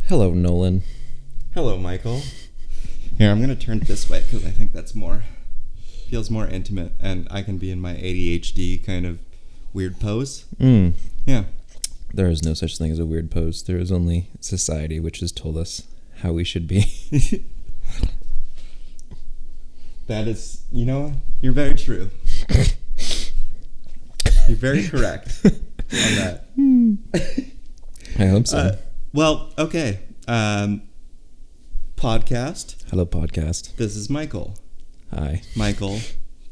Hello, Nolan. Hello, Michael. Here, I'm going to turn it this way because I think that's feels more intimate, and I can be in my ADHD kind of weird pose. Yeah. There is no such thing as a weird pose. There is only society, which has told us how we should be. That is, you're very true. You're very correct on that. I hope so. Well, okay. Podcast. Hello, podcast. This is Michael. Hi. Michael,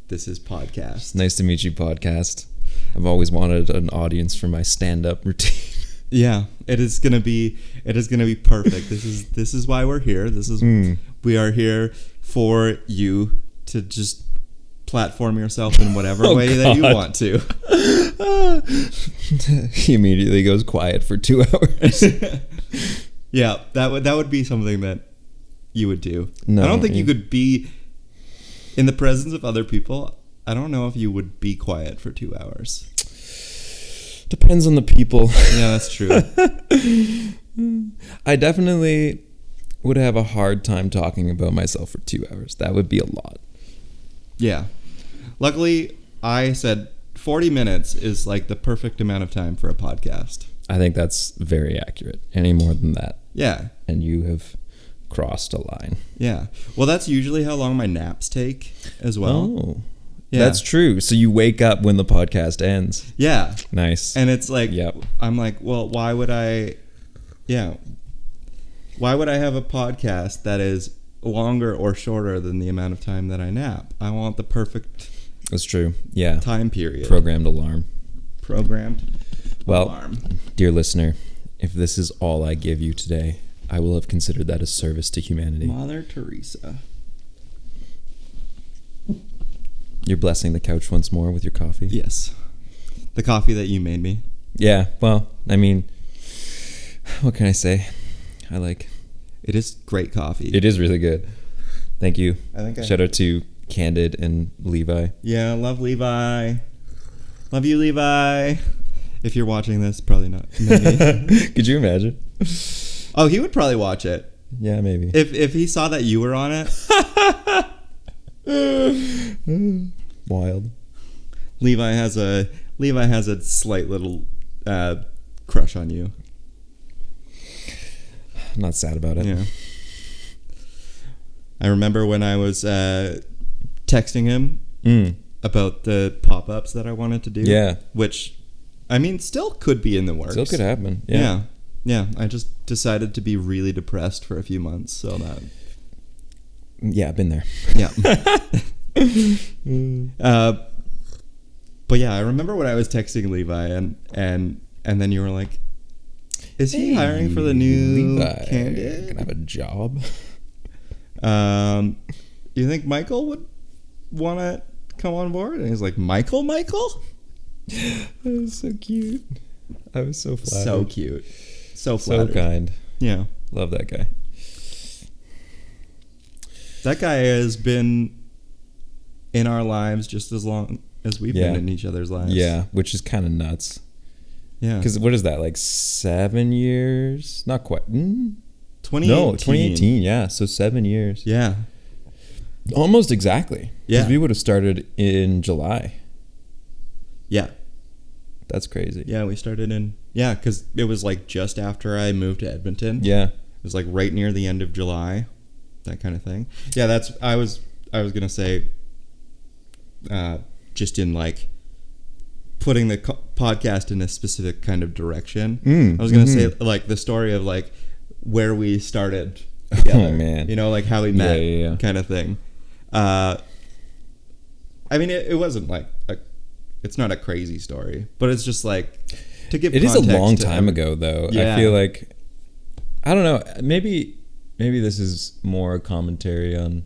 this is podcast. Nice to meet you, podcast. I've always wanted an audience for my stand-up routine. Yeah, it is gonna be perfect. This is why we're here. We are here for you to just platform yourself in whatever way that you want to. He immediately goes quiet for 2 hours. Yeah, that would be something that you would do. No, I don't think you could be in the presence of other people. I don't know if you would be quiet for 2 hours. Depends on the people. Yeah, that's true. I definitely would have a hard time talking about myself for 2 hours. That would be a lot. Yeah. Luckily, I said 40 minutes is like the perfect amount of time for a podcast. I think that's very accurate. Any more than that, Yeah. and you have crossed a line. Yeah. Well, that's usually how long my naps take as well. Oh, Yeah. that's true. So you wake up when the podcast ends. Yeah. Nice. And it's like, Yep. I'm like, well, why would I have a podcast that is longer or shorter than the amount of time that I nap? I want the perfect That's true. Yeah. time period. Programmed alarm. Programmed Well, alarm. dear listener, if this is all I give you today, I will have considered that a service to humanity. Mother Teresa. You're blessing the couch once more with your coffee? Yes. The coffee that you made me. Yeah, well, I mean, what can I say? It is great coffee. It is really good. Thank you. Shout out to Candid and Levi. Yeah, love Levi. Love you, Levi. If you're watching this, probably not. Maybe. Could you imagine? Oh, he would probably watch it. Yeah, maybe. If he saw that you were on it. Wild. Levi has a slight little crush on you. I'm not sad about it. Yeah. I remember when I was texting him about the pop-ups that I wanted to do. Yeah. Which, I mean, still could be in the works. Still could happen. Yeah. Yeah. I just decided to be really depressed for a few months, so that. Yeah, I've been there. Yeah. But yeah, I remember when I was texting Levi and then you were like, is he hiring for the new Levi, Candid? can I have a job? You think Michael would want to come on board? And he's like, Michael? That was so cute. I was so flattered. So cute. So flattered. So kind. Yeah. Love that guy. That guy has been in our lives just as long as we've been in each other's lives. Yeah, which is kind of nuts. Yeah. Because what is that, like 7 years? Not quite. 2018. No, 2018, yeah. So 7 years. Yeah. Almost exactly. Yeah. Because we would have started in July. Yeah. That's crazy. Yeah, we started because it was like just after I moved to Edmonton. Yeah. It was like right near the end of July, that kind of thing. Yeah, I was gonna say, just in like putting the podcast in a specific kind of direction. I was gonna say like the story of like where we started together. Oh man, like how we met, kind of thing. I mean, it wasn't like it's not a crazy story, but it's just like to give. It is a long time ago, though. Yeah. I feel like, I don't know. Maybe this is more a commentary on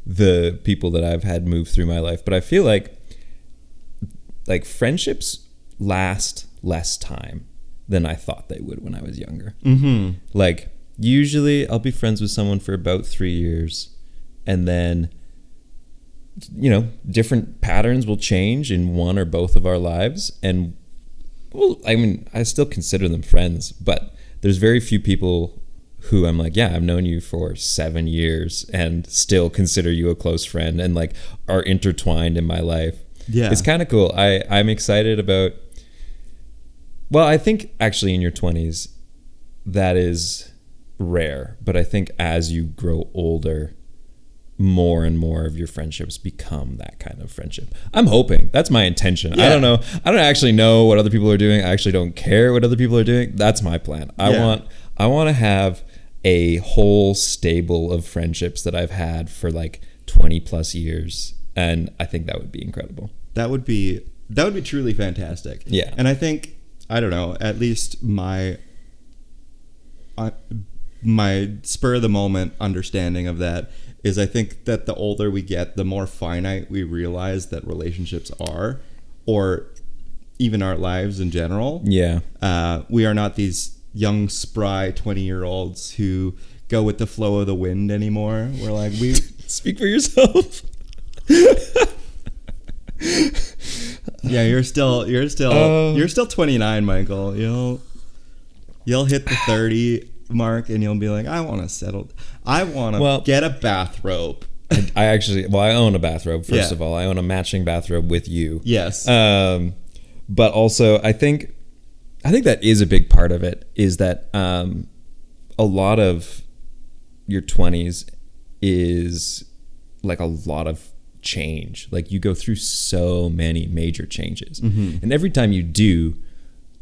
the people that I've had move through my life, but I feel like friendships last less time than I thought they would when I was younger. Mm-hmm. Like usually, I'll be friends with someone for about 3 years, and then different patterns will change in one or both of our lives, and well, I mean, I still consider them friends, but there's very few people who I'm like, yeah, I've known you for 7 years and still consider you a close friend and like are intertwined in my life. Yeah. It's kind of cool. I'm excited about, well, I think actually in your 20s, that is rare. But I think as you grow older, more and more of your friendships become that kind of friendship. I'm hoping. That's my intention. Yeah. I don't know. I don't actually know what other people are doing. I actually don't care what other people are doing. That's my plan. I want to have a whole stable of friendships that I've had for like 20 plus years. And I think that would be incredible. That would be truly fantastic. Yeah. And I think, I don't know, at least my spur of the moment understanding of that is I think that the older we get, the more finite we realize that relationships are, or even our lives in general. Yeah. We are not these young, spry 20-year-olds who go with the flow of the wind anymore. We're like, we speak for yourself. Yeah, you're still 29, Michael. You'll hit the 30 mark and you'll be like, I want to settle. I want to get a bathrobe. I own a bathrobe. First of all, I own a matching bathrobe with you. Yes. But also, I think that is a big part of it. Is that a lot of your 20s is like a lot of change. Like you go through so many major changes, and every time you do,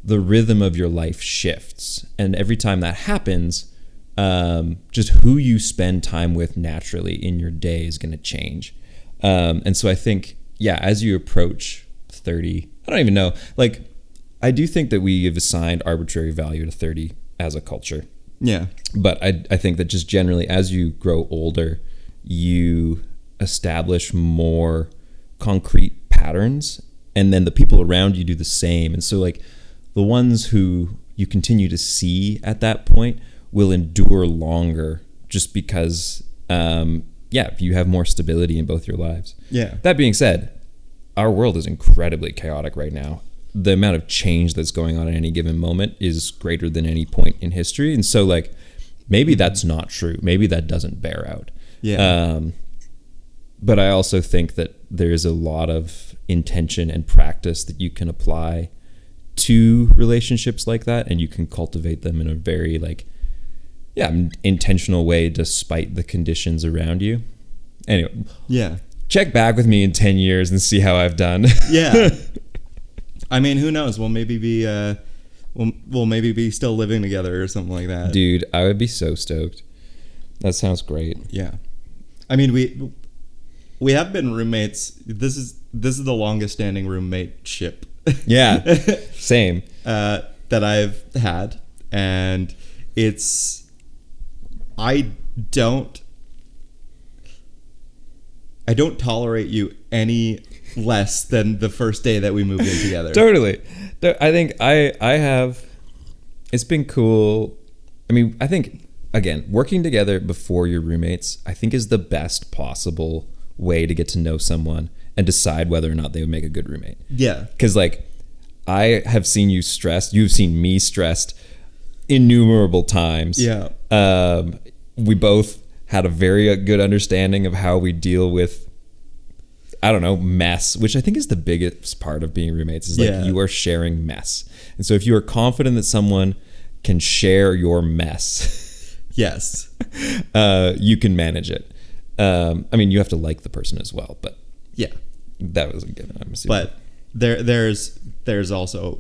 the rhythm of your life shifts, and every time that happens, just who you spend time with naturally in your day is going to change. And so I think, as you approach 30, I don't even know, like I do think that we have assigned arbitrary value to 30 as a culture. Yeah. But I think that just generally as you grow older, you establish more concrete patterns, and then the people around you do the same. And so like the ones who you continue to see at that point will endure longer just because you have more stability in both your lives. Yeah. That being said, our world is incredibly chaotic right now. The amount of change that's going on at any given moment is greater than any point in history. And so like maybe that's not true. Maybe that doesn't bear out. Yeah. But I also think that there's a lot of intention and practice that you can apply to relationships like that, and you can cultivate them in a very intentional way despite the conditions around you. Anyway, check back with me in 10 years and see how I've done. Yeah. I mean, who knows? We'll maybe be we'll maybe be still living together or something like that. Dude, I would be so stoked. That sounds great. Yeah. I mean, we have been roommates. This is the longest standing roommate-ship. Yeah. Same. That I've had, and I don't tolerate you any less than the first day that we moved in together. Totally. I think I have, it's been cool. I mean, I think, again, working together before you're roommates, I think is the best possible way to get to know someone and decide whether or not they would make a good roommate. Yeah. Because like, I have seen you stressed. You've seen me stressed innumerable times. Yeah. We both had a very good understanding of how we deal with, I don't know, mess, which I think is the biggest part of being roommates, is like you are sharing mess. And so if you are confident that someone can share your mess, yes, you can manage it. I mean, you have to like the person as well, but yeah, that was a given, I'm assuming. But there's also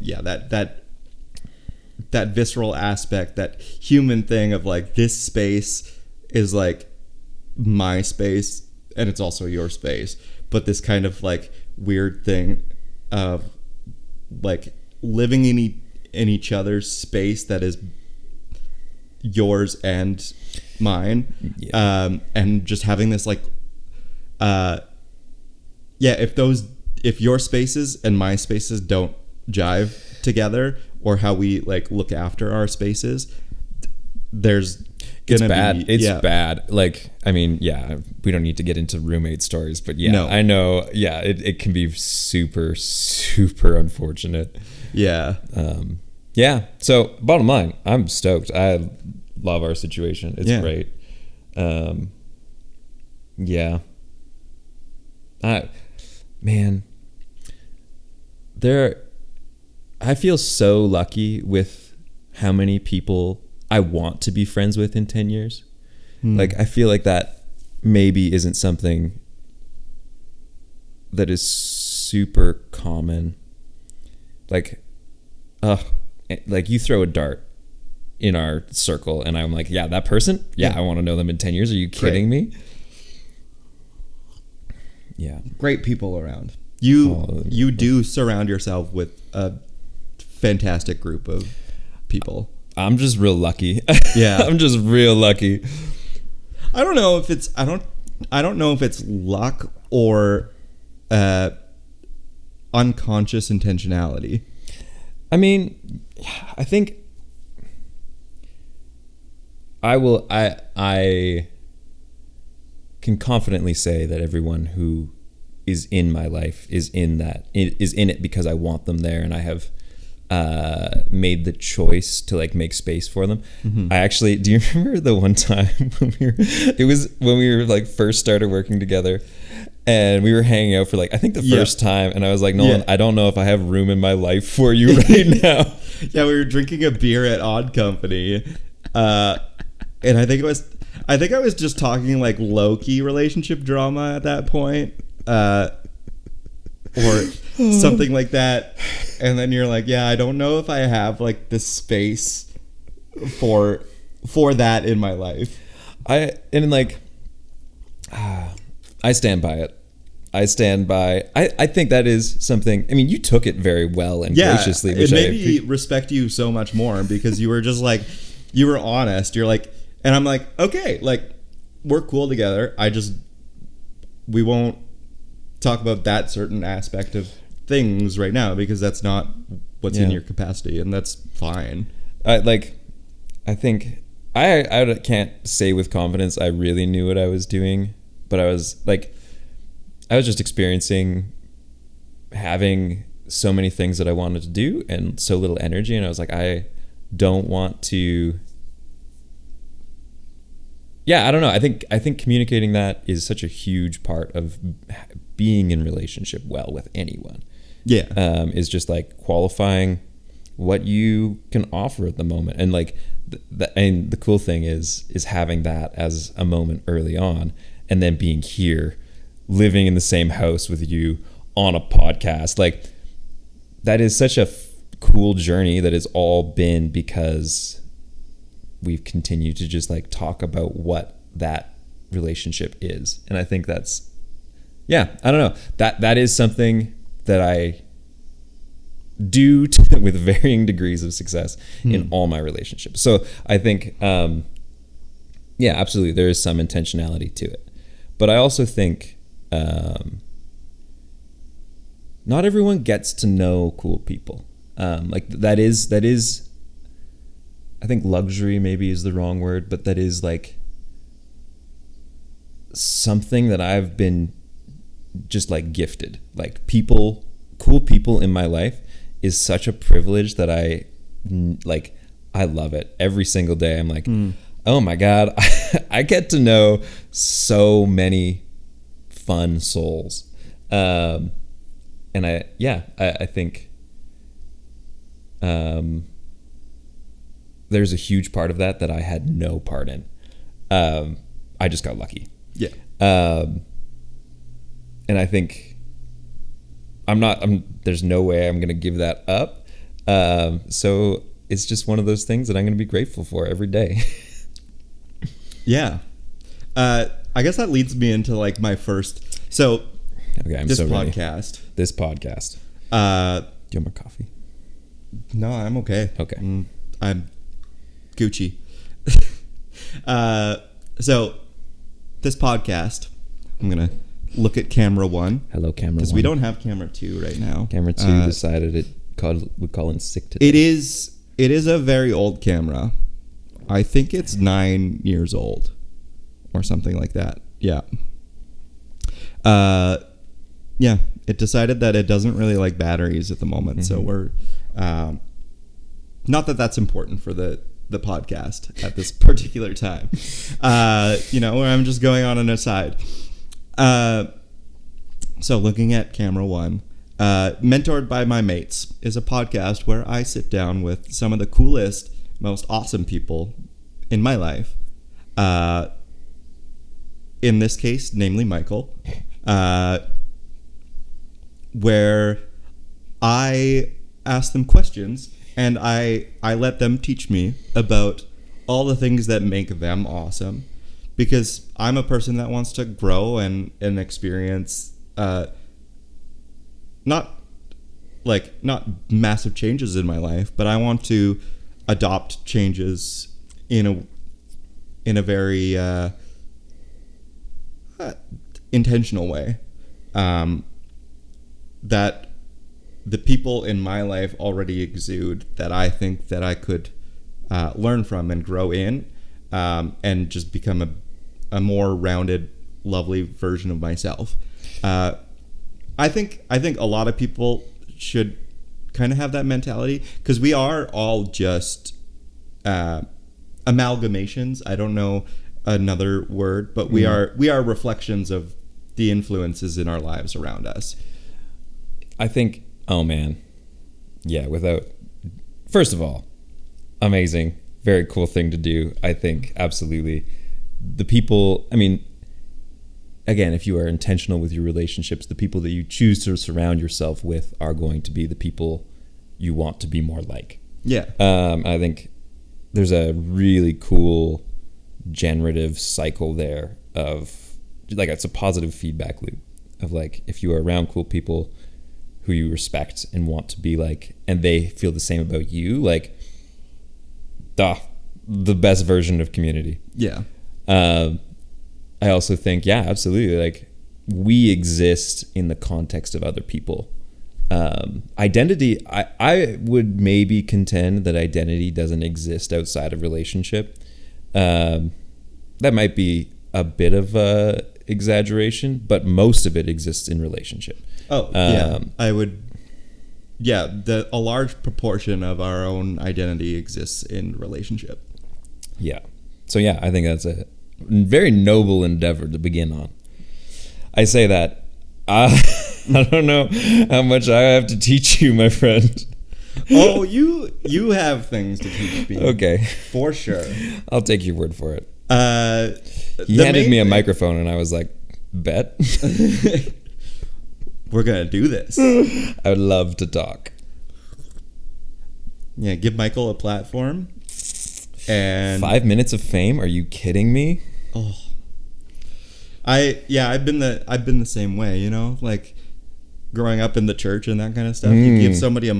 that visceral aspect, that human thing of like, this space is like my space and it's also your space, but this kind of like weird thing of like living in each other's space that is yours and mine. And just having this like if your spaces and my spaces don't jive together, or how we like look after our spaces, there's it's bad. It's bad. Like, I mean, we don't need to get into roommate stories, but I know. Yeah, it can be super, super unfortunate. Yeah. Yeah. So bottom line, I'm stoked. I love our situation. It's great. Yeah. Man, I feel so lucky with how many people I want to be friends with in 10 years. Like, I feel like that maybe isn't something that is super common. Like you throw a dart in our circle and I'm like, yeah, that person, I want to know them in 10 years. Are you kidding me? Yeah. Great people around. You do surround yourself with a fantastic group of people. I'm just real lucky. Yeah. I'm just real lucky. I don't know if it's luck or unconscious intentionality. I mean, I think I can confidently say that everyone who is in my life is in it because I want them there, and I have made the choice to like make space for them. I actually, do you remember the one time when we were like first started working together, and we were hanging out for like, I think the first time, and I was like, Nolan, I don't know if I have room in my life for you right now. Yeah, we were drinking a beer at Odd Company, and I think I was just talking like low-key relationship drama at that point, or something like that. And then you're like, yeah, I don't know if I have like the space for that in my life. I stand by it. I think that is something. I mean, you took it very well and graciously. Which it made me respect you so much more because you were just like, you were honest. You're like, and I'm like, okay, like we're cool together. We won't talk about that certain aspect of things right now because that's not what's in your capacity, and that's fine. I think I can't say with confidence I really knew what I was doing, but I was just experiencing having so many things that I wanted to do and so little energy, and I was like, I don't want to. Yeah, I don't know. I think communicating that is such a huge part of being in relationship well with anyone. Yeah. Is just like qualifying what you can offer at the moment. And like the cool thing is having that as a moment early on, and then being here, living in the same house with you on a podcast. Like that is such a cool journey that has all been because we've continued to just like talk about what that relationship is. And I think that's, I don't know, that is something that I do with varying degrees of success in all my relationships. So I think, absolutely, there is some intentionality to it. But I also think not everyone gets to know cool people. Like that is, I think luxury maybe is the wrong word, but that is like something that I've been just like gifted. Like cool people in my life is such a privilege that I love it. Every single day I'm like, oh my God, I get to know so many fun souls. And I think there's a huge part of that I had no part in. I just got lucky. Yeah. And I think there's no way I'm going to give that up. So it's just one of those things that I'm going to be grateful for every day. Yeah. I guess that leads me into like my first, so okay, I'm this so ready. This podcast. Do you want more coffee? No, I'm okay. Okay. I'm Gucci. So this podcast, I'm going to look at camera one. Hello, camera one. Because we don't have camera two right now. Camera two decided would call in sick today. It is a very old camera. I think it's 9 years old or something like that. Yeah. It decided that it doesn't really like batteries at the moment. So we're not that that's important for the podcast at this particular time. Where I'm just going on an aside. So looking at camera one, Mentored by My Mates is a podcast where I sit down with some of the coolest, most awesome people in my life. In this case, namely Michael, where I ask them questions and I let them teach me about all the things that make them awesome, because I'm a person that wants to grow and experience not massive changes in my life, but I want to adopt changes in a very intentional way, that the people in my life already exude, that I think that I could learn from and grow in, and just become a more rounded, lovely version of myself. I think a lot of people should kind of have that mentality, because we are all just amalgamations. I don't know another word, but we are reflections of the influences in our lives around us. I think, oh man, yeah, first of all, amazing, very cool thing to do. I think absolutely the people, I mean, again, if you are intentional with your relationships, the people that you choose to surround yourself with are going to be the people you want to be more like. Yeah. I think there's a really cool generative cycle there of, like, it's a positive feedback loop of, like, if you are around cool people who you respect and want to be like, and they feel the same about you, like, the best version of community. Yeah. I also think, yeah, absolutely, like, we exist in the context of other people. Identity, I would maybe contend that identity doesn't exist outside of relationship. That might be a bit of a exaggeration, but most of it exists in relationship. Oh, yeah. A large proportion of our own identity exists in relationship. Yeah. So yeah, I think that's a very noble endeavor to begin on. I say that. I don't know how much I have to teach you, my friend. Oh, you have things to teach me. Okay. For sure. I'll take your word for it. He handed me a microphone and I was like, bet. We're going to do this. I would love to talk. Yeah, give Michael a platform. And 5 minutes of fame? Are you kidding me? Oh. I've been the same way, you know, like growing up in the church and that kind of stuff. You give somebody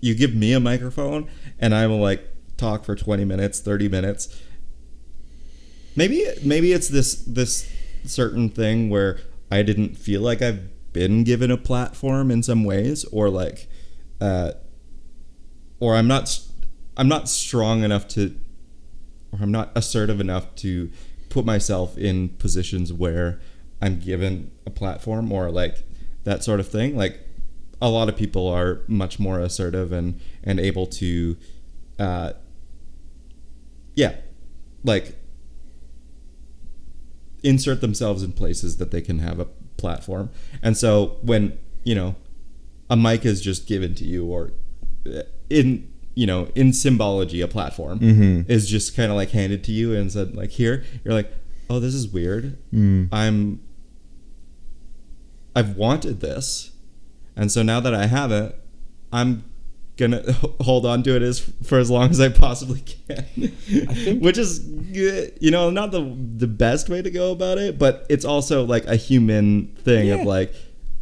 you give me a microphone and I will like talk for 20 minutes, 30 minutes. Maybe it's this certain thing where I didn't feel like I've been given a platform in some ways, or like or I'm not strong enough to, or I'm not assertive enough to put myself in positions where I'm given a platform or like that sort of thing. Like a lot of people are much more assertive and able to like insert themselves in places that they can have a platform. And so when, you know, a mic is just given to you, or in symbology, a platform is just kind of like handed to you and said, like, here, you're like, oh, this is weird. I've wanted this. And so now that I have it, I'm going to hold on to it for as long as I possibly can. I think, which is, you know, not the best way to go about it, but it's also like a human thing of like,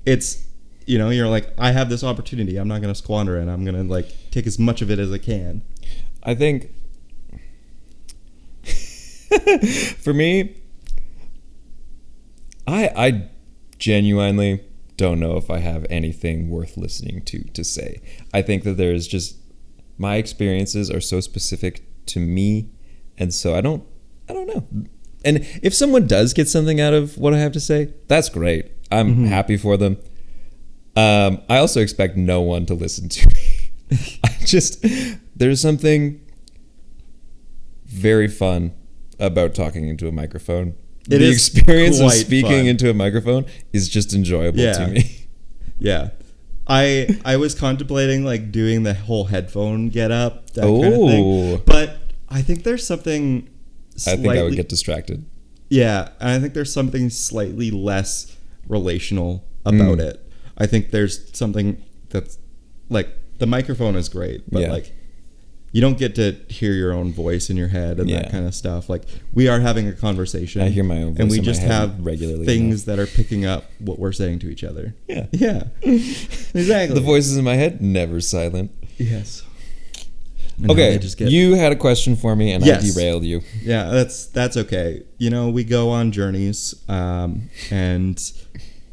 it's, you know, you're like, I have this opportunity. I'm not going to squander it. I'm going to like take as much of it as I can. I think for me, I genuinely don't know if I have anything worth listening to say. I think that there's just, my experiences are so specific to me, and so I don't know. And if someone does get something out of what I have to say, that's great. I'm happy for them. I also expect no one to listen to me. there's something very fun about talking into a microphone. It the is experience of quite speaking fun. into a microphone is just enjoyable Yeah. to me. Yeah. I was contemplating like doing the whole headphone get up, that kind of thing. But I think there's something slightly, I think I would get distracted. Yeah, and I think there's something slightly less relational about it. I think there's something that's like the microphone is great, but like you don't get to hear your own voice in your head and that kind of stuff. Like we are having a conversation. I hear my own voice and we in just my head have regularly things that are picking up what we're saying to each other. Yeah. Yeah. Exactly. The voices in my head never silent. Yes. And Okay, you had a question for me, and I derailed you. Yeah, that's okay. You know, we go on journeys, and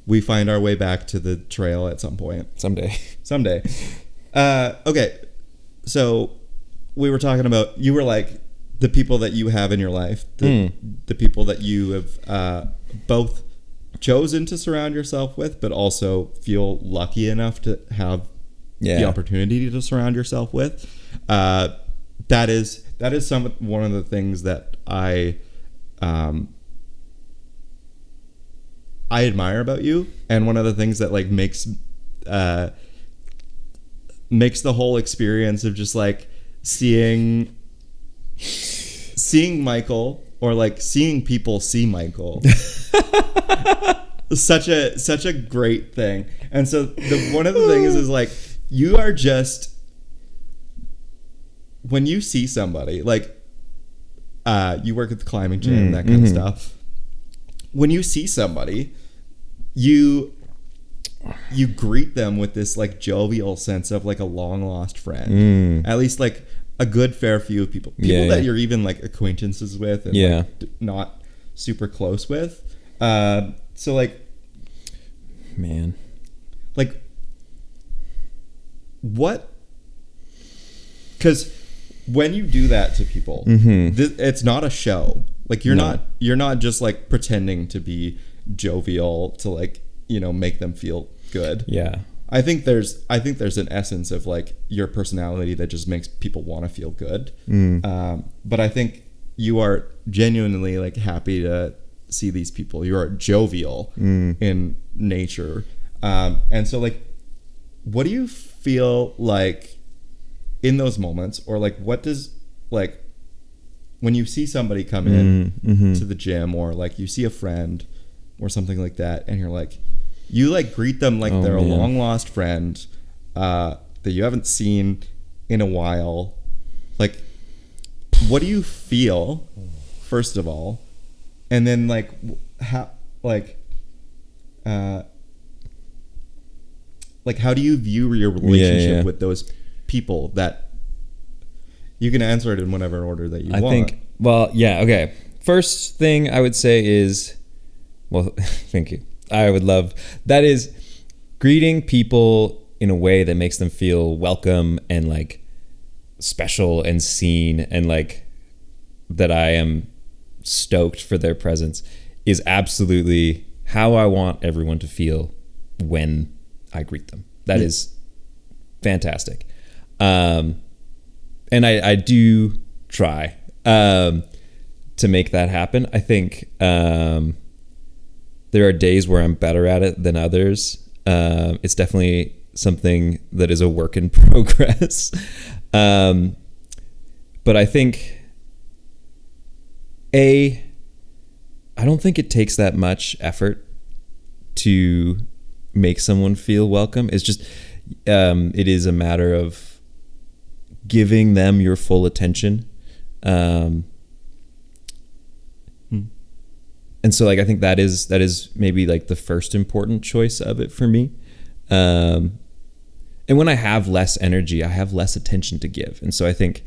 we find our way back to the trail at some point. Someday. Okay, so we were talking about, you were like, the people that you have in your life, the people that you have both chosen to surround yourself with, but also feel lucky enough to have the opportunity to surround yourself with. That is one of the things that I admire about you, and one of the things that like makes the whole experience of just like seeing Michael, or like seeing people see Michael such a great thing. And so one of the things is like, you are just, when you see somebody like you work at the climbing gym, that kind of stuff, when you see somebody, you greet them with this like jovial sense of like a long lost friend. At least like a good fair few of people that you're even like acquaintances with and like not super close with. So like, man, like what? Because when you do that to people, it's not a show. Like you're not just like pretending to be jovial to like, you know, make them feel good. Yeah. I think there's an essence of like your personality that just makes people want to feel good. But I think you are genuinely like happy to see these people. You are jovial in nature. And so like, what do you feel like in those moments, or like what does, like when you see somebody come in to the gym, or like you see a friend or something like that, and you're like, you like greet them like they're a long lost friend that you haven't seen in a while. Like, what do you feel, first of all, and then like how how do you view your relationship with those people? That you can answer it in whatever order that you want. I think, okay. First thing I would say is, well, thank you. I would love, that is greeting people in a way that makes them feel welcome and like special and seen, and like that I am stoked for their presence, is absolutely how I want everyone to feel when I greet them. That is fantastic. And I do try to make that happen. I think there are days where I'm better at it than others. It's definitely something that is a work in progress. But I think, I don't think it takes that much effort to make someone feel welcome. It's just, it is a matter of giving them your full attention. And so like, I think that is maybe like the first important choice of it for me. And when I have less energy, I have less attention to give. And so I think,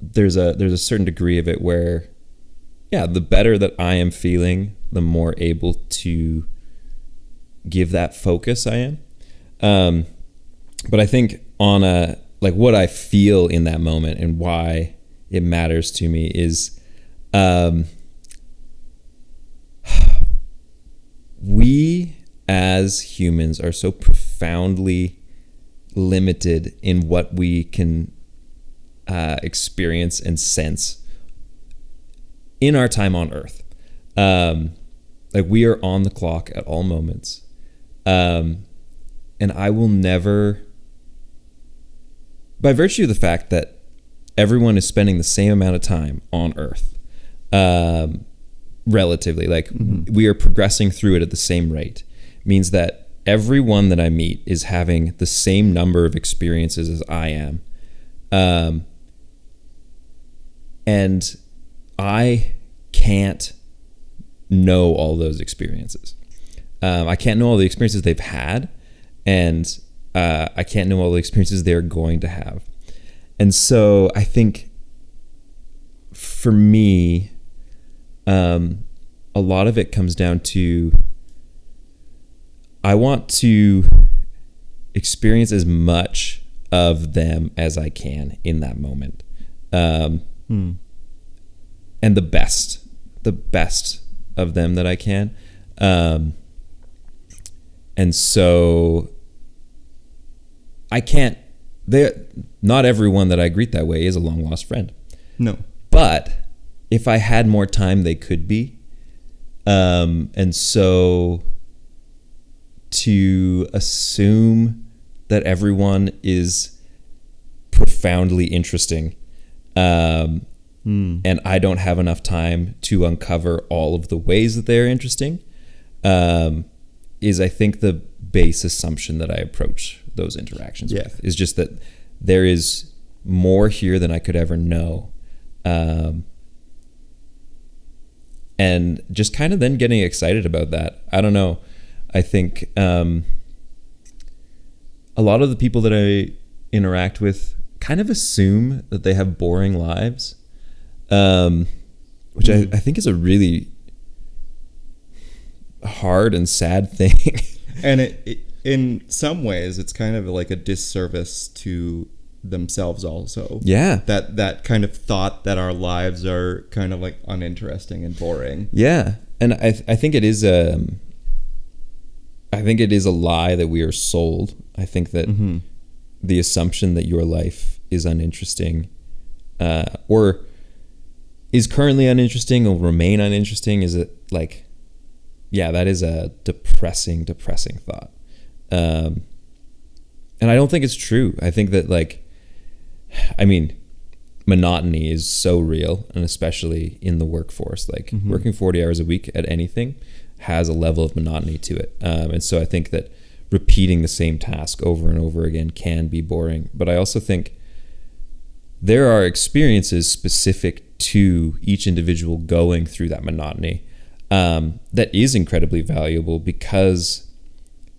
there's a certain degree of it where, the better that I am feeling, the more able to give that focus I am. But I think on a, like what I feel in that moment and why it matters to me is, we as humans are so profoundly limited in what we can experience and sense in our time on Earth. Like, we are on the clock at all moments. And I will never, by virtue of the fact that everyone is spending the same amount of time on Earth, relatively, like, we are progressing through it at the same rate, means that everyone that I meet is having the same number of experiences as I am. And I can't know all those experiences. I can't know all the experiences they've had, and I can't know all the experiences they're going to have. And so I think for me, a lot of it comes down to, I want to experience as much of them as I can in that moment. And the best of them that I can. And so I can't, not everyone that I greet that way is a long lost friend. No. But if I had more time, they could be. And so to assume that everyone is profoundly interesting, and I don't have enough time to uncover all of the ways that they're interesting, is, I think, the base assumption that I approach those interactions with, is just that there is more here than I could ever know. And just kind of then getting excited about that. I don't know. I think a lot of the people that I interact with kind of assume that they have boring lives, which I think is a really hard and sad thing. And it in some ways, it's kind of like a disservice to themselves also. Yeah. That kind of thought that our lives are kind of like uninteresting and boring. Yeah. And I think it is a lie that we are sold. I think that the assumption that your life is uninteresting, or is currently uninteresting, or remain uninteresting, is it like, yeah, that is a depressing thought. And I don't think it's true. I think that, like, I mean, monotony is so real, and especially in the workforce, like working 40 hours a week at anything has a level of monotony to it. And so I think that repeating the same task over and over again can be boring. But I also think there are experiences specific to each individual going through that monotony that is incredibly valuable, because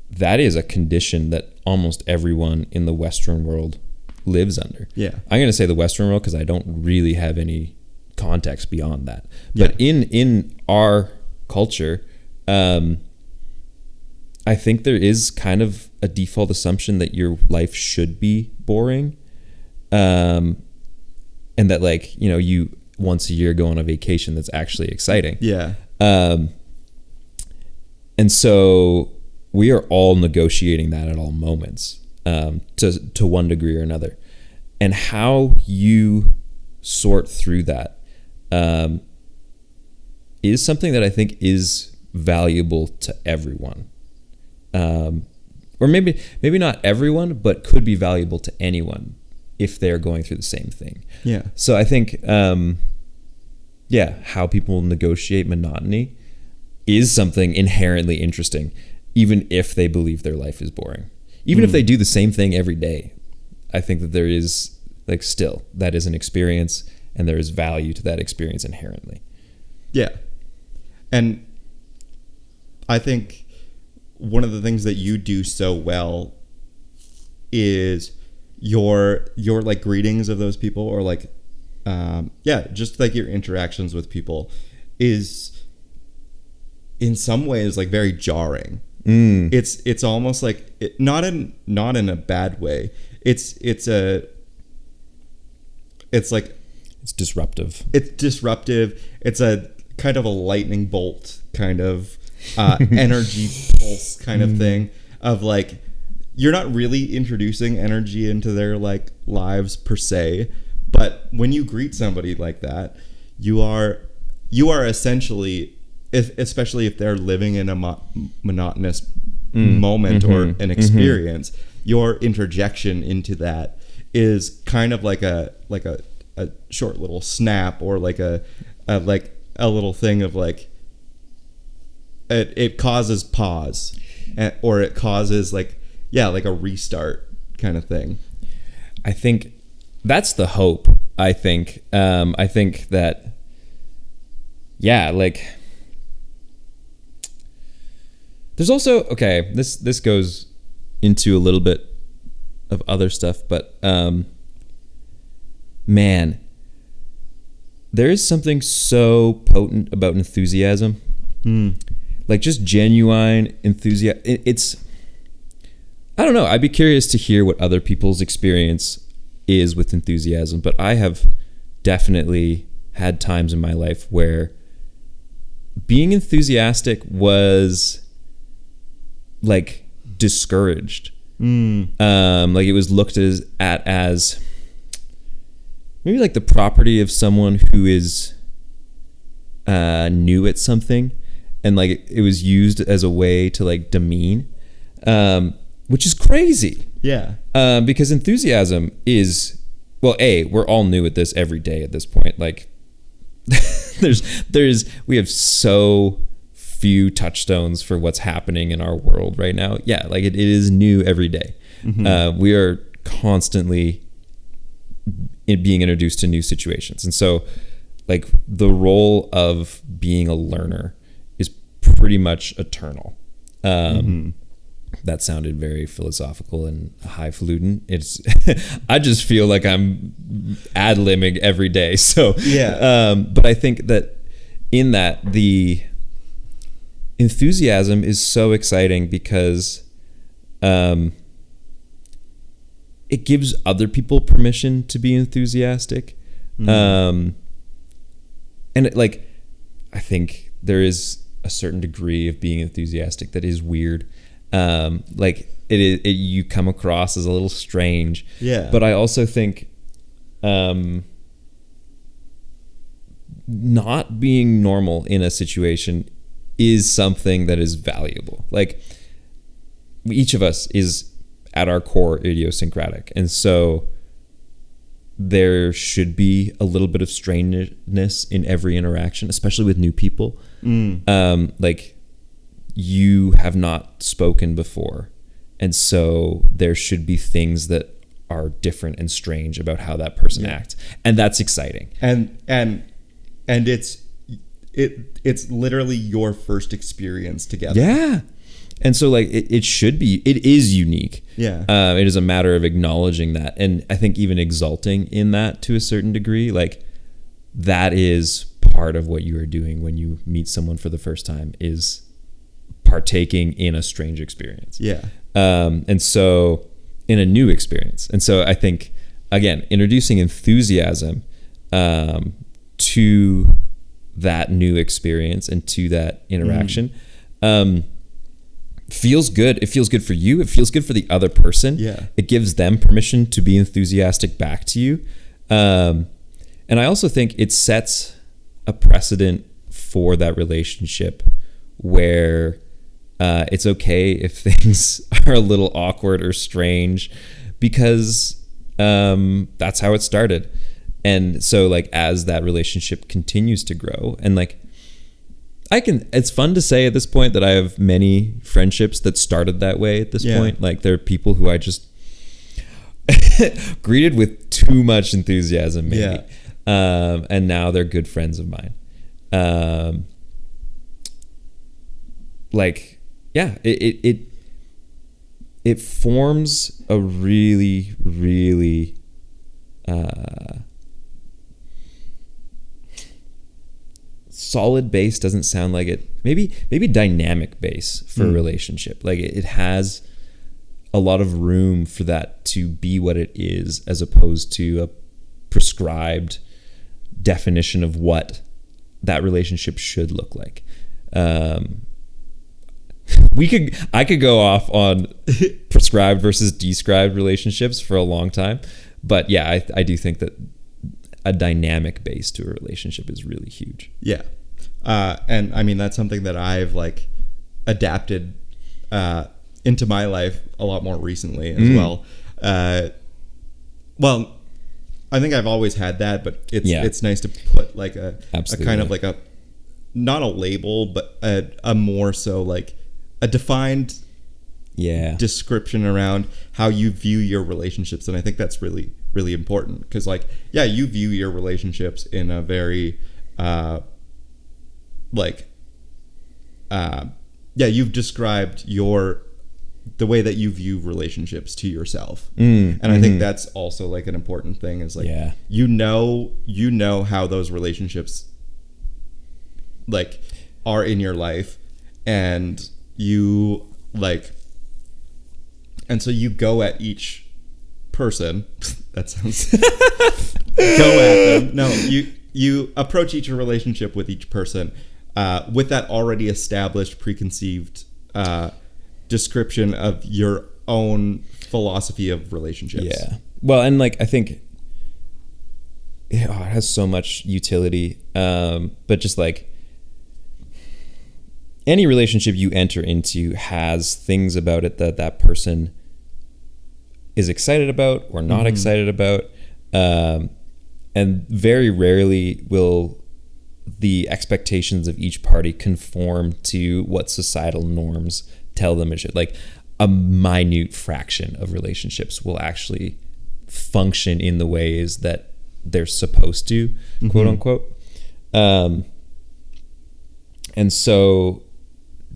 that is a condition that almost everyone in the Western world lives under. Yeah. I'm going to say the Western world because I don't really have any context beyond that. But in our culture, I think there is kind of a default assumption that your life should be boring. And that, like, you know, you once a year go on a vacation that's actually exciting. Yeah. And so we are all negotiating that at all moments, to one degree or another. And how you sort through that is something that I think is valuable to everyone. Or maybe not everyone, but could be valuable to anyone if they're going through the same thing. Yeah. So I think, how people negotiate monotony is something inherently interesting, even if they believe their life is boring. Even if they do the same thing every day, I think that there is, like, still, that is an experience, and there is value to that experience inherently. Yeah. And I think one of the things that you do so well is your like greetings of those people, or like, just like your interactions with people is in some ways like very jarring. It's almost like not in a bad way. It's disruptive. It's disruptive. It's a kind of a lightning bolt kind of energy pulse kind of thing of like, you're not really introducing energy into their like lives per se, but when you greet somebody like that, you are essentially, especially if they're living in a monotonous moment or an experience, your interjection into that is kind of like a short little snap, or like a little thing of like it causes pause, or it causes like a restart kind of thing. I think that's the hope. I think that like there's also, okay, this goes into a little bit of other stuff, but man, there is something so potent about enthusiasm. Like just genuine enthusiasm. It's, I don't know, I'd be curious to hear what other people's experience is with enthusiasm, but I have definitely had times in my life where being enthusiastic was like discouraged. Like it was looked at as maybe like the property of someone who is new at something, and like it was used as a way to like demean, which is crazy. Yeah. Because enthusiasm is, well, we're all new at this every day at this point. Like we have so few touchstones for what's happening in our world right now. Yeah, like it is new every day. We are constantly being introduced to new situations. And so like the role of being a learner is pretty much eternal. That sounded very philosophical and highfalutin. It's I just feel like I'm ad-libbing every day. So yeah. But I think that in that, the enthusiasm is so exciting because it gives other people permission to be enthusiastic. And like I think there is a certain degree of being enthusiastic that is weird. Like it you come across as a little strange. Yeah. But I also think not being normal in a situation is something that is valuable. Like each of us is at our core idiosyncratic, and so there should be a little bit of strangeness in every interaction, especially with new people. Like you have not spoken before, and so there should be things that are different and strange about how that person acts, and that's exciting. And it's literally your first experience together. Yeah. And so like it should be, it is unique. Yeah. It is a matter of acknowledging that, and I think even exulting in that to a certain degree. Like that is part of what you are doing when you meet someone for the first time, is partaking in a strange experience. Yeah. And so in a new experience. And so I think, again, introducing enthusiasm to that new experience and to that interaction feels good. It feels good for you. It feels good for the other person. Yeah. It gives them permission to be enthusiastic back to you. And I also think it sets a precedent for that relationship where it's okay if things are a little awkward or strange, because that's how it started. And so like as that relationship continues to grow, and like it's fun to say at this point that I have many friendships that started that way at this point. Like there are people who I just greeted with too much enthusiasm maybe. And now they're good friends of mine. Like, yeah, it forms a really, really solid base. Doesn't sound like it. Maybe dynamic base for a relationship. Like it has a lot of room for that to be what it is, as opposed to a prescribed definition of what that relationship should look like. I could go off on prescribed versus described relationships for a long time, but yeah, I do think that a dynamic base to a relationship is really huge. Yeah. And I mean, that's something that I've like adapted into my life a lot more recently as well. Well, I think I've always had that, but it's nice to put like a kind of like a, not a label, but a more so like a defined description around how you view your relationships. And I think that's really, really important because like, yeah, you view your relationships in a very you've described the way that you view relationships to yourself. And I think that's also like an important thing is like, you know how those relationships like are in your life, and you like, and so you go at each person. That sounds go at them. No, you approach each relationship with each person with that already established preconceived description of your own philosophy of relationships. Yeah. Well, and like I think it has so much utility, but just like any relationship you enter into has things about it that person is excited about or not excited about, and very rarely will the expectations of each party conform to what societal norms tell them it should. Like a minute fraction of relationships will actually function in the ways that they're supposed to, quote unquote. And so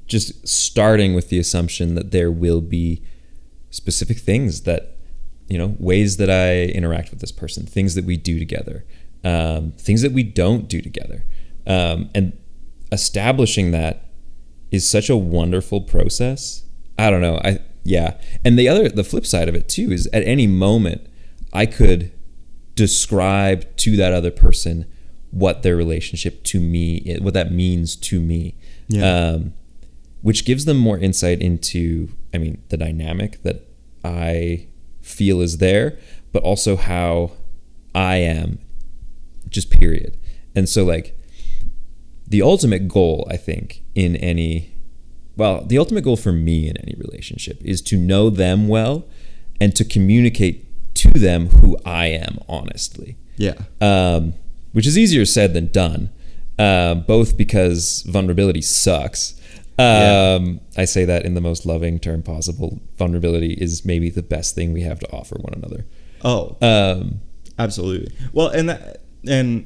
just starting with the assumption that there will be specific things that, you know, ways that I interact with this person, things that we do together, things that we don't do together. And establishing that is such a wonderful process. I don't know. And the flip side of it too is at any moment I could describe to that other person what their relationship to me, what that means to me. Yeah. Which gives them more insight into, I mean, the dynamic that I feel is there, but also how I am, just period. And so like the ultimate goal, I think, the ultimate goal for me in any relationship is to know them well and to communicate to them who I am honestly. Yeah. Which is easier said than done, both because vulnerability sucks. I say that in the most loving term possible. Vulnerability is maybe the best thing we have to offer one another. Absolutely. Well, and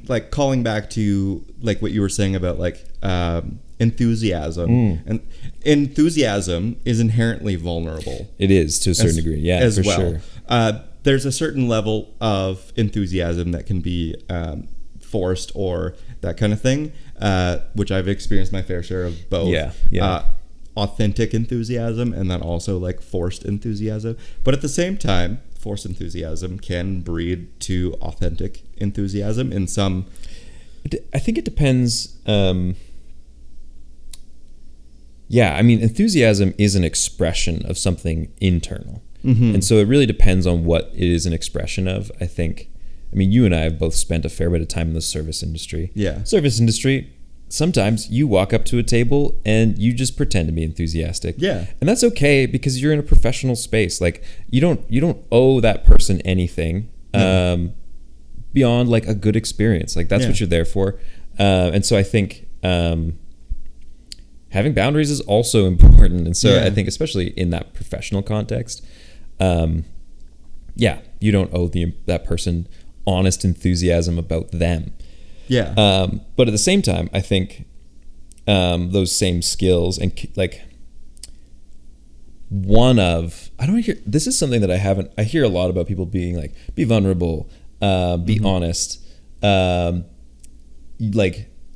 like calling back to like what you were saying about like enthusiasm, and enthusiasm is inherently vulnerable. It is to a certain degree, yeah, as for well. Sure. There's a certain level of enthusiasm that can be forced or that kind of thing, which I've experienced my fair share of both. Authentic enthusiasm and then also like forced enthusiasm. But at the same time, forced enthusiasm can breed to authentic enthusiasm in some... I think it depends. I mean, enthusiasm is an expression of something internal. And so it really depends on what it is an expression of, I think. I mean, you and I have both spent a fair bit of time in the service industry. Yeah. Service industry, sometimes you walk up to a table and you just pretend to be enthusiastic. Yeah. And that's okay because you're in a professional space. Like you don't owe that person anything beyond like a good experience. Like that's what you're there for. And so I think having boundaries is also important. And so I think especially in that professional context, you don't owe that person honest enthusiasm about them. Yeah. But at the same time, I think those same skills and like this is something that I hear a lot about people being like, be vulnerable, be honest. Like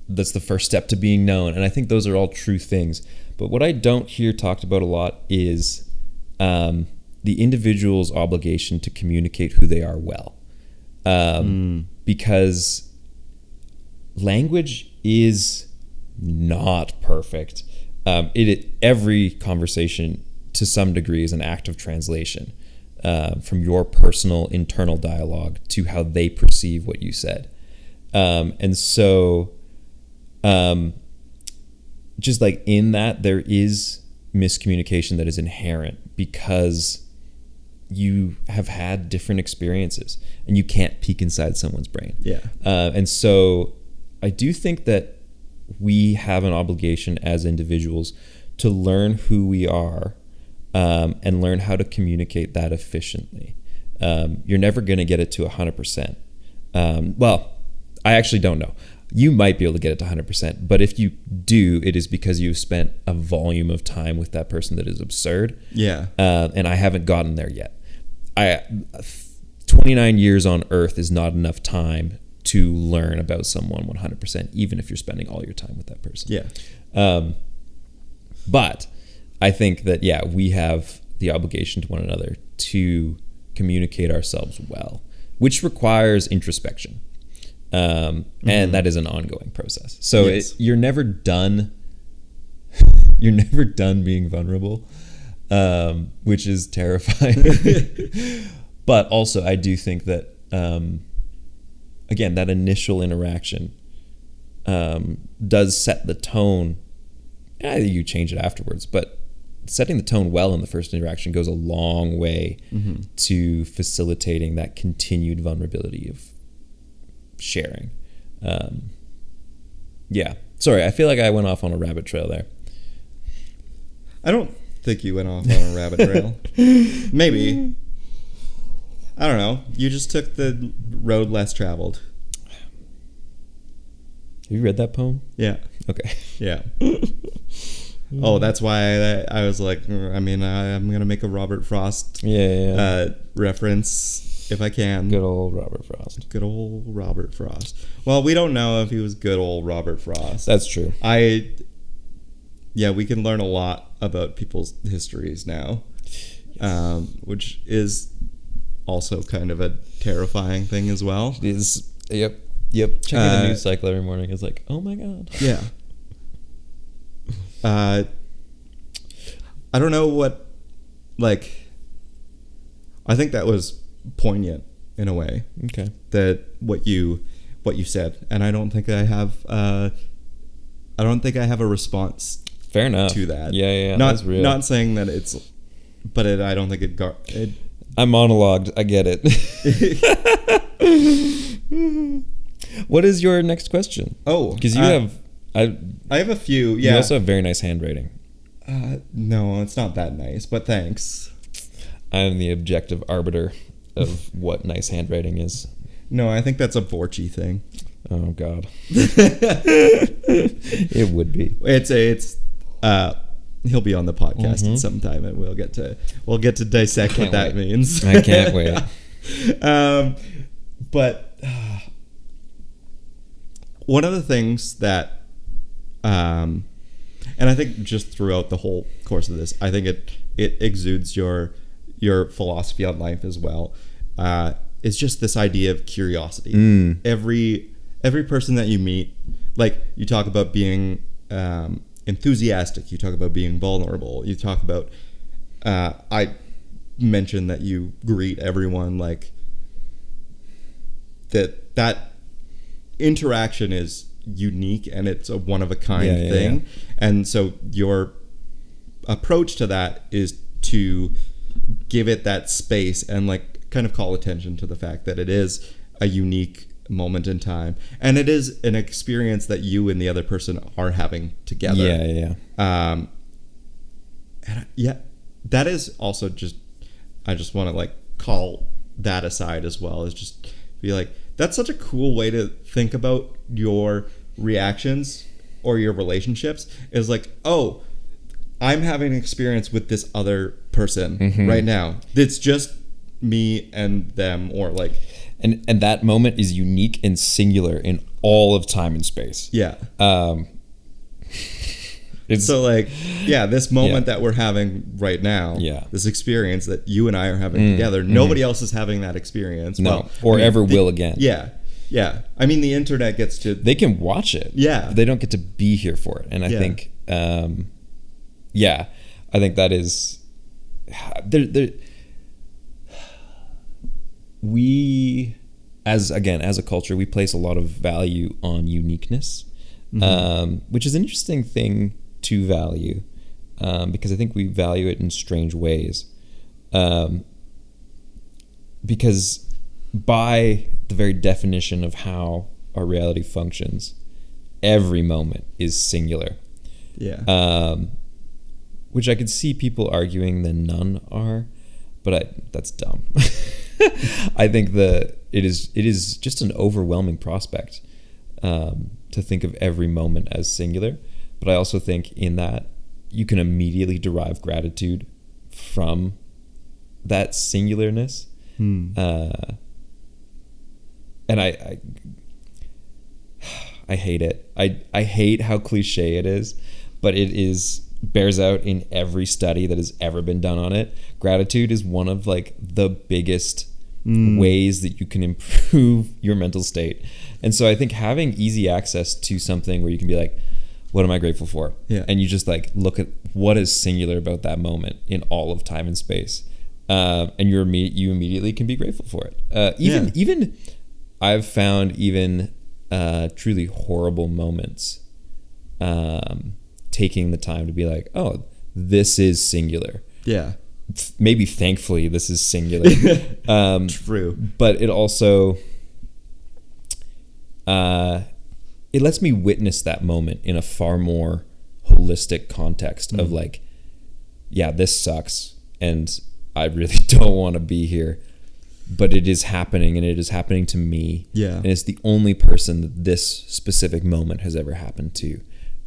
that's the first step to being known. And I think those are all true things. But what I don't hear talked about a lot is the individual's obligation to communicate who they are well. Because language is not perfect. every conversation to some degree is an act of translation from your personal internal dialogue to how they perceive what you said. And so just like in that, there is miscommunication that is inherent because you have had different experiences and you can't peek inside someone's brain. Yeah. And so I do think that we have an obligation as individuals to learn who we are and learn how to communicate that efficiently. You're never going to get it to 100%. Well, I actually don't know. You might be able to get it to 100%, but if you do, it is because you've spent a volume of time with that person that is absurd. Yeah. And I haven't gotten there yet. 29 years on Earth is not enough time to learn about someone 100%, even if you're spending all your time with that person. Yeah. But I think that, yeah, we have the obligation to one another to communicate ourselves well, which requires introspection. And that is an ongoing process. So Yes. you're never done. You're never done being vulnerable, which is terrifying. But also, I do think that, again, that initial interaction does set the tone. I think you change it afterwards, but setting the tone well in the first interaction goes a long way to facilitating that continued vulnerability of sharing. Yeah. Sorry, I feel like I went off on a rabbit trail there. I don't think you went off on a rabbit trail. Maybe. I don't know. You just took the road less traveled. Have you read that poem? Yeah. Okay. Yeah. Oh, that's why I was like, I mean, I'm going to make a Robert Frost reference if I can. Good old Robert Frost. Good old Robert Frost. Well, we don't know if he was good old Robert Frost. That's true. Yeah, we can learn a lot about people's histories now, which is also kind of a terrifying thing as well. It is. Yep. Checking the news cycle every morning is like, oh my God. Yeah. I don't know what, like, I think that was poignant in a way. Okay. That what you said, and I don't think I have a response. Fair enough to that. Yeah. Not That's real. Not saying that it's, but I don't think it. I monologued. I get it. What is your next question? Oh, because you have. I have a few. Yeah. You also have very nice handwriting. No, it's not that nice, but thanks. I'm the objective arbiter of what nice handwriting is. No, I think that's a Borchy thing. Oh God. It would be. It's he'll be on the podcast at some time, and we'll get to dissect what that means. I can't wait. But one of the things that and I think just throughout the whole course of this, I think it exudes your philosophy on life as well. It's just this idea of curiosity. Every person that you meet, like, you talk about being enthusiastic, you talk about being vulnerable, you talk about I mentioned that you greet everyone, like, that interaction is unique and it's a one of a kind thing. Yeah. And so your approach to that is to give it that space and, like, kind of call attention to the fact that it is a unique moment in time, and it is an experience that you and the other person are having together. And that is also just, I just want to, like, call that aside as well, is just be like, that's such a cool way to think about your reactions or your relationships, is like, oh, I'm having an experience with this other person right now. It's just me and them, or like, and that moment is unique and singular in all of time and space. So, like, this moment that we're having right now, this experience that you and I are having together, nobody else is having that experience. No, ever will again. I mean, the internet gets to... They can watch it. They don't get to be here for it. And I think yeah, I think that is there. We, as a culture, we place a lot of value on uniqueness, which is an interesting thing to value, because I think we value it in strange ways. Because by the very definition of how our reality functions, every moment is singular. Yeah. Which I could see people arguing that none are, but that's dumb. I think it is just an overwhelming prospect to think of every moment as singular. But I also think in that you can immediately derive gratitude from that singularness. And I hate it. I hate how cliche it is, but it bears out in every study that has ever been done on it. Gratitude is one of like the biggest ways that you can improve your mental state. And so I think having easy access to something where you can be like, what am I grateful for? Yeah. And you just like look at what is singular about that moment in all of time and space. And you immediately can be grateful for it. Even I've found even truly horrible moments, taking the time to be like, oh, this is singular. Yeah. Maybe thankfully this is singular. True. But it also it lets me witness that moment in a far more holistic context of like, yeah, this sucks and I really don't want to be here, but it is happening, and it is happening to me. Yeah. And it's the only person that this specific moment has ever happened to.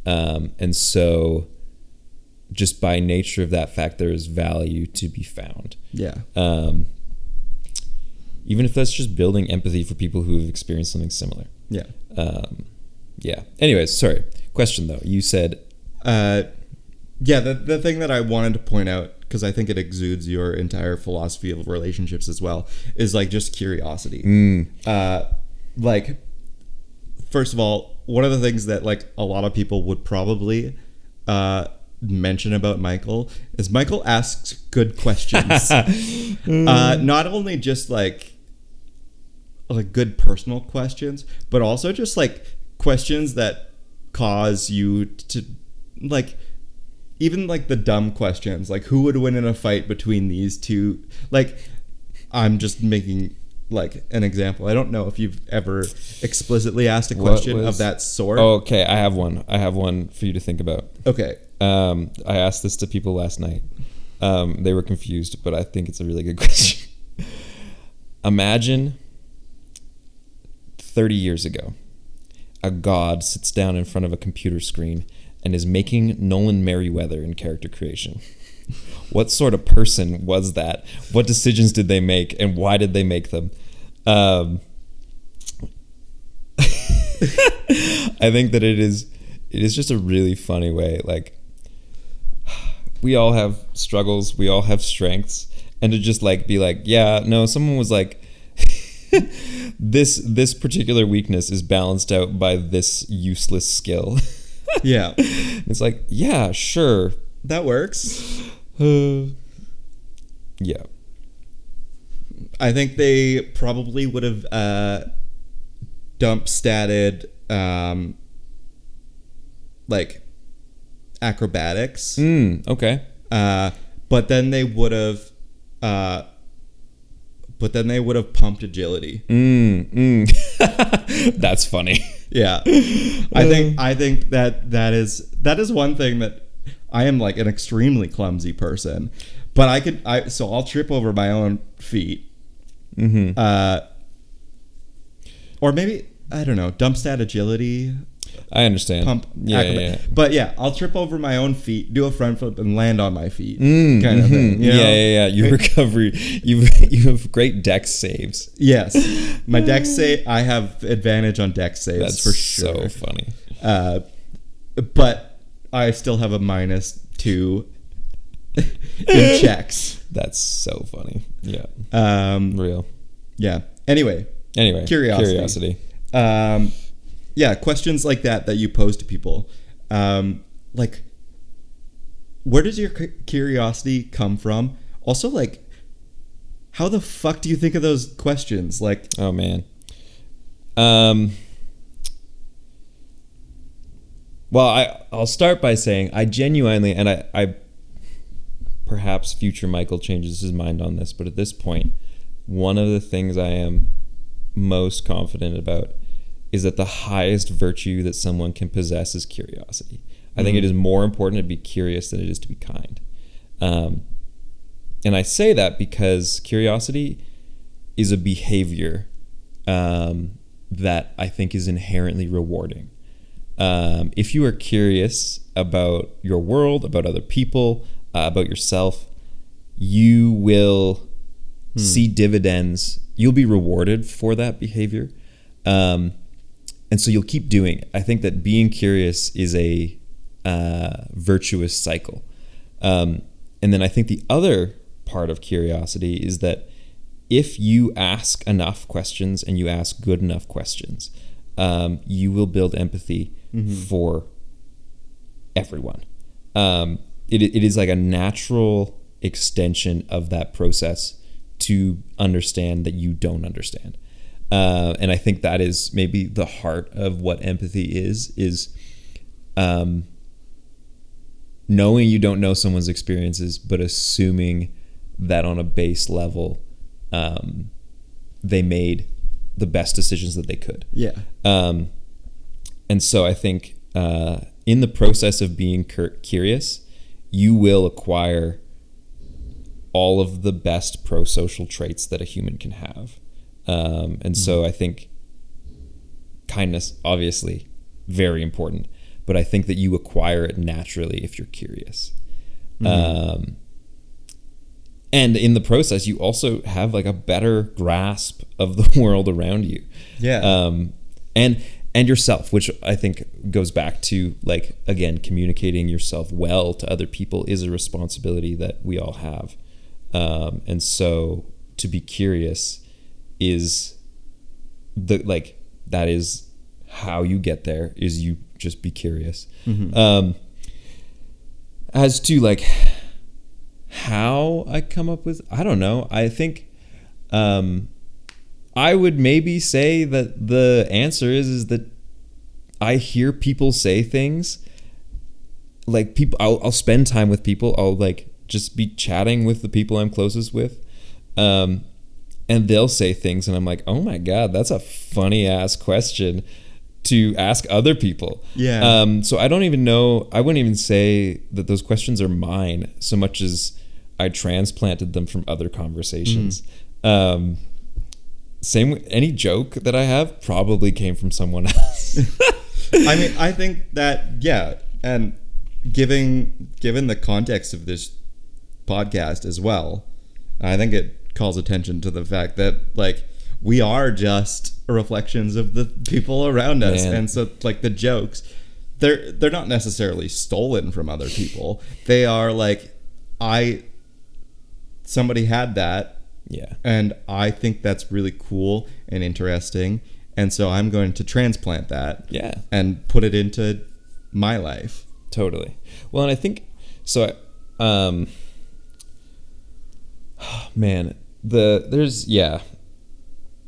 And so just by nature of that fact, there is value to be found. Yeah. Even if that's just building empathy for people who have experienced something similar. Yeah. Yeah. Anyways, sorry. Question though. You said... the thing that I wanted to point out, because I think it exudes your entire philosophy of relationships as well, is like just curiosity. Like, first of all, one of the things that like a lot of people would probably mention about Michael is Michael asks good questions. Not only just like good personal questions, but also just like questions that cause you to like, even like the dumb questions, like who would win in a fight between these two? Like, I'm just making like an example. I don't know if you've ever explicitly asked a question of that sort. Oh, okay. I have one for you to think about. Okay. I asked this to people last night. They were confused, but I think it's a really good question. Imagine 30 years ago, a god sits down in front of a computer screen and is making Nolan Merriweather in character creation. What sort of person was that? What decisions did they make, and why did they make them? I think that it is just a really funny way. Like, we all have struggles, we all have strengths, and to just like be like, yeah, no, someone was like, this particular weakness is balanced out by this useless skill. Yeah. It's like, yeah, sure. That works. Yeah. I think they probably would have dump statted like acrobatics. Okay. But then they would have pumped agility. That's funny. Yeah. I think that is one thing that I am like an extremely clumsy person, but so I'll trip over my own feet. Or maybe, I don't know, dump stat agility. I understand. Pump. Yeah. But yeah, I'll trip over my own feet, do a front flip, and land on my feet, kind of thing. You know? Yeah. You recovery. You have great dex saves. Yes, my dex save. I have advantage on dex saves. That's for sure. So funny. But I still have a -2 in checks. That's so funny. Yeah. Real. Yeah. Anyway. Curiosity. Yeah, questions like that you pose to people. Like, where does your curiosity come from? Also, like, how the fuck do you think of those questions? Like, oh man. Well, I'll start by saying I genuinely, and I perhaps future Michael changes his mind on this, but at this point, one of the things I am most confident about is that the highest virtue that someone can possess is curiosity. I think it is more important to be curious than it is to be kind. And I say that because curiosity is a behavior that I think is inherently rewarding. If you are curious about your world, about other people, about yourself, you will see dividends. You'll be rewarded for that behavior. And so you'll keep doing it. I think that being curious is a virtuous cycle. And then I think the other part of curiosity is that if you ask enough questions and you ask good enough questions, you will build empathy for everyone. It is like a natural extension of that process to understand that you don't understand. And I think that is maybe the heart of what empathy is knowing you don't know someone's experiences, but assuming that on a base level, they made the best decisions that they could. Yeah. And so I think in the process of being curious, you will acquire all of the best pro-social traits that a human can have. And so I think kindness, obviously, very important, but I think that you acquire it naturally if you're curious. And in the process, you also have like a better grasp of the world around you. Yeah. And yourself, which I think goes back to, like, again, communicating yourself well to other people is a responsibility that we all have. And so to be curious is that is how you get there, is you just be curious. As to like how I come up with, I don't know. I think I would maybe say that the answer is that I hear people say things, like people. I'll spend time with people. I'll like just be chatting with the people I'm closest with, and they'll say things, and I'm like, oh my god, that's a funny ass question to ask other people. Yeah. So I don't even know. I wouldn't even say that those questions are mine so much as I transplanted them from other conversations. Same, any joke that I have probably came from someone else. I mean, I think that, yeah, and given the context of this podcast as well, I think it calls attention to the fact that, like, we are just reflections of the people around us. Man. And so, like, the jokes, they're not necessarily stolen from other people. They are like, somebody had that. Yeah. And I think that's really cool and interesting. And so I'm going to transplant that. Yeah. And put it into my life. Totally. Well, and I think so. Man, there's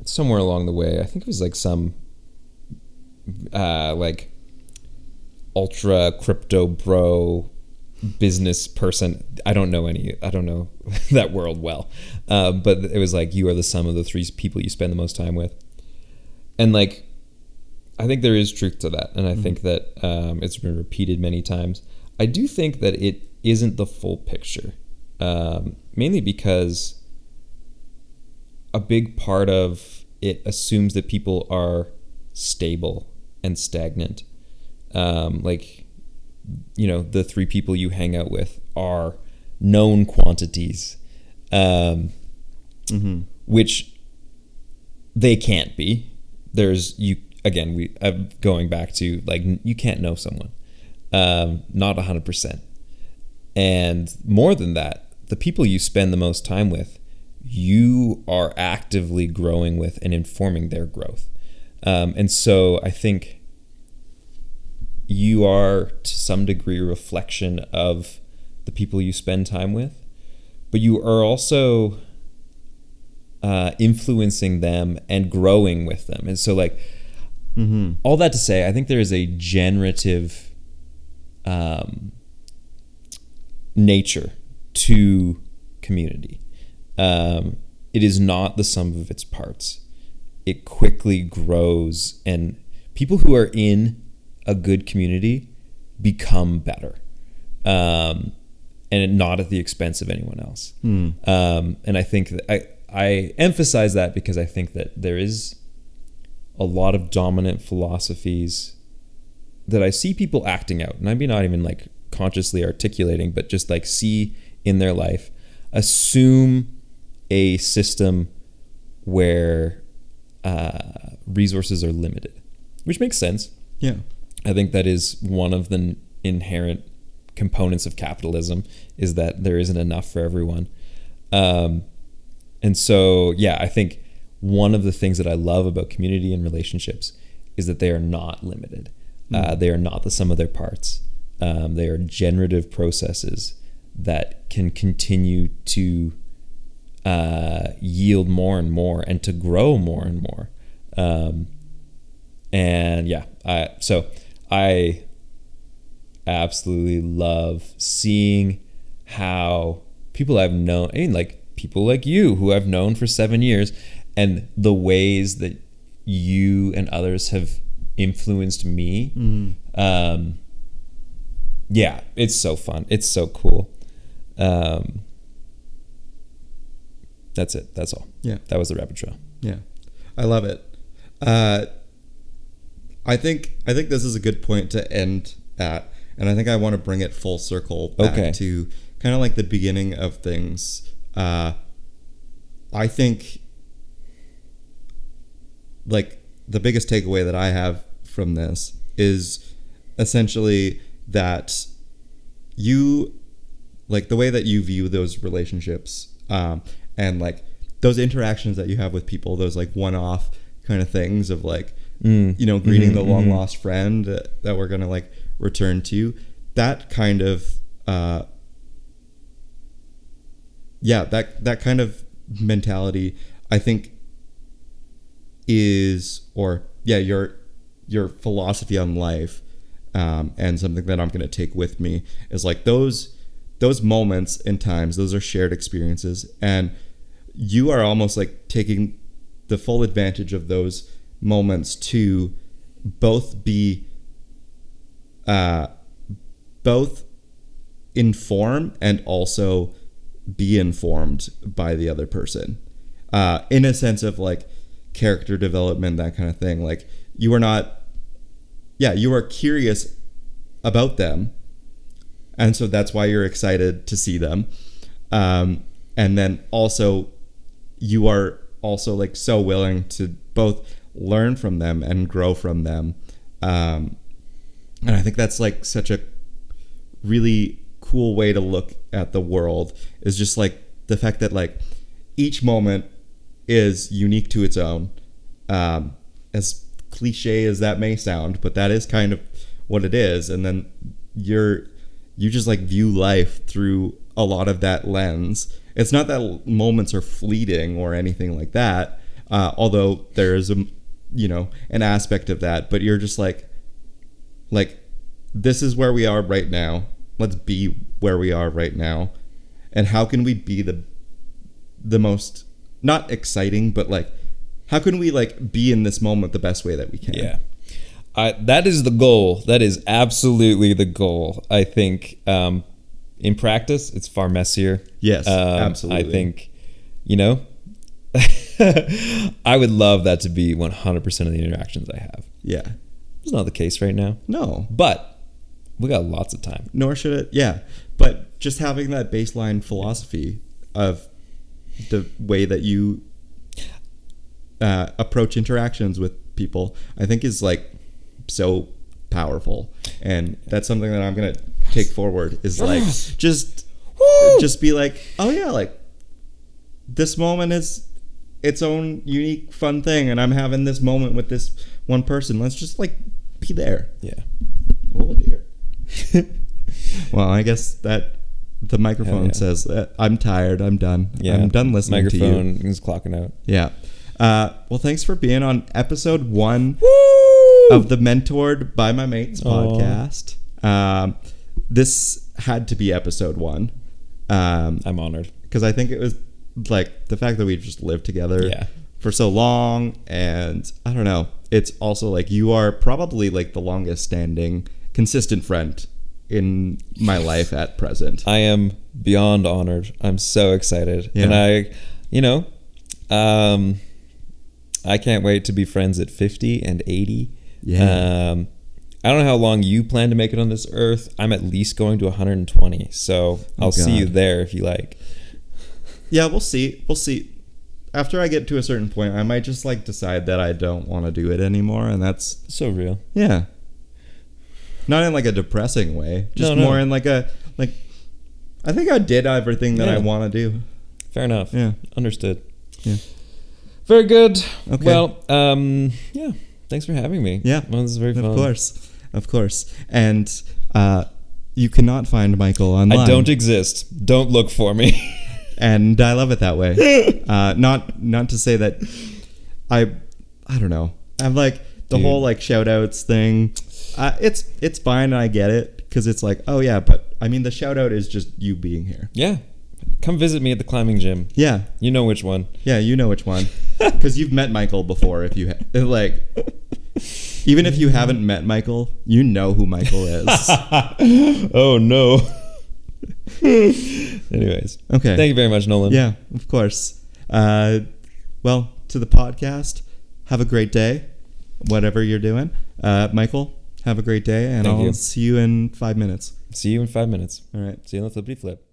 somewhere along the way, I think it was like some like ultra crypto bro business person. I don't know that world well, but it was like, you are the sum of the three people you spend the most time with. And like, I think there is truth to that, and I think that it's been repeated many times. I do think that it isn't the full picture, mainly because a big part of it assumes that people are stable and stagnant. Like, you know, the three people you hang out with are known quantities, which they can't be. Going back to, like, you can't know someone, not 100%. And more than that, the people you spend the most time with, you are actively growing with and informing their growth. And so I think you are, to some degree, a reflection of the people you spend time with, but you are also influencing them and growing with them. And so like all that to say, I think there is a generative nature to community. It is not the sum of its parts. It quickly grows, and people who are in a good community become better, and not at the expense of anyone else. And I think that I emphasize that because I think that there is a lot of dominant philosophies that I see people acting out, and I mean not even like consciously articulating, but just like see in their life, assume a system where resources are limited, which makes sense. Yeah. I think that is one of the inherent components of capitalism, is that there isn't enough for everyone. And so, yeah, I think one of the things that I love about community and relationships is that they are not limited. They are not the sum of their parts. They are generative processes that can continue to yield more and more and to grow more and more. And yeah, so I absolutely love seeing how people I've known, I mean, like people like you who I've known for 7 years, and the ways that you and others have influenced me. Yeah, it's so fun. It's so cool. That's it. That's all. Yeah. That was the rabbit trail. Yeah. I love it. I think this is a good point to end at, and I think I want to bring it full circle back to kind of like the beginning of things. I think like the biggest takeaway that I have from this is essentially that you, like the way that you view those relationships, and like those interactions that you have with people, those like one-off kind of things of like, greeting the long lost friend that we're going to like return to, that kind of, that kind of mentality, I think is, or your philosophy on life, and something that I'm going to take with me is like those moments and times, those are shared experiences, and you are almost like taking the full advantage of those moments to both be both inform and also be informed by the other person, in a sense of like character development, that kind of thing. Like you are curious about them, and so that's why you're excited to see them, and then also you are also like so willing to both learn from them and grow from them, and I think that's like such a really cool way to look at the world, is just like the fact that like each moment is unique to its own, as cliche as that may sound, but that is kind of what it is. And then you just like view life through a lot of that lens. It's not that moments are fleeting or anything like that, although there is an aspect of that, but you're just like this is where we are right now. Let's be where we are right now, and how can we be the most, not exciting, but like how can we like be in this moment the best way that we can? Yeah. That is the goal. That is absolutely the goal. I think in practice, it's far messier. Yes, absolutely. I think, I would love that to be 100% of the interactions I have. Yeah. It's not the case right now. No. But we got lots of time. Nor should it. Yeah. But just having that baseline philosophy of the way that you approach interactions with people, I think is like so powerful. And that's something that I'm going to take forward, is like just be like, oh yeah, like this moment is its own unique fun thing, and I'm having this moment with this one person. Let's just like be there. Yeah. Oh dear. Well, I guess that the microphone says, I'm tired. I'm done. Yeah. I'm done listening to you. Microphone is clocking out. Yeah. Well, thanks for being on episode 1 Woo! of the Mentored by My Mates podcast. This had to be episode 1. I'm honored. Because I think it was like the fact that we just lived together for so long. And I don't know. It's also like you are probably like the longest standing consistent friend in my life at present. I am beyond honored. I'm so excited. Yeah. And I can't wait to be friends at 50 and 80. Yeah. I don't know how long you plan to make it on this earth. I'm at least going to 120. So I'll see you there if you like. Yeah, we'll see. We'll see. After I get to a certain point, I might just like decide that I don't want to do it anymore. And that's so real. Yeah. Not in like a depressing way. Just more in like I think I did everything that I want to do. Fair enough. Yeah. Understood. Yeah. Very good. Okay. Well, yeah. Thanks for having me. Yeah. Well, this is very fun. Of course. And you cannot find Michael online. I don't exist. Don't look for me. And I love it that way. Not to say that I don't know. I'm like the whole like shout outs thing. It's fine. I get it because it's like, oh yeah, but I mean the shout out is just you being here. Yeah. Come visit me at the climbing gym. Yeah. You know which one. Yeah, you know which one. Because you've met Michael before. If you like, even if you haven't met Michael, you know who Michael is. Oh no. Anyways. Okay. Thank you very much, Nolan. Yeah, of course. Well, to the podcast, have a great day, whatever you're doing. Michael, have a great day, and I'll see you in 5 minutes. See you in 5 minutes. All right. See you on the flippity flip.